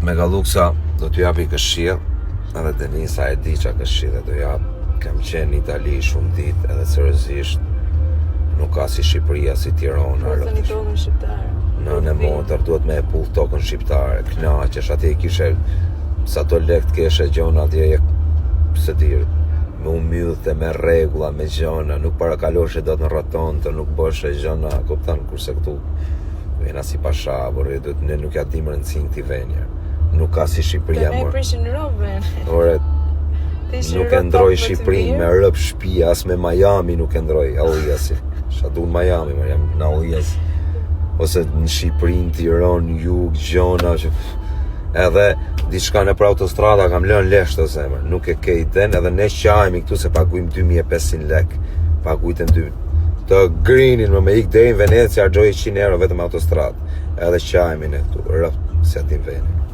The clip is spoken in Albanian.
Megaluksa do t'ju japi këshill, edhe Denisa e di qa këshill do jap. Kam qenë në Itali shumë ditë edhe seriozisht nuk ka si Shqipëria, si Tirana. Në tokën shqiptare. Në motër duhet me e pull tokën shqiptare, knaqesh, atje kishe sa to lekt keshe gjona atje, se dirë, me umyllë, me regula, me gjona, nuk parakaloshe do të në rotonde, nuk bëshe gjona, kuptan, kurse këtu vena si pasha, ne nuk ja dim rëndësin këti venja. Nuk ka si Shqipëria, mor. Prishin Robën. Ore, nuk e ndroj Shqipërinë me rëp shtëpia, as me Miami nuk e ndroj, Alliasi. Sha du në Miami, më jam në Allias. Ose në Shqipërinë, Tiranë, jug, gjona, që... Edhe, diçka në për autostrada kam lënë lesh të zemër, nuk e kejten, edhe ne qajmi këtu se paguim 2500 lek, pagujten të grinin, me ik deri në Venecia, argjoj 100 euro vetëm autostradë, edhe qajmi në këtu, rëp, se atin venin.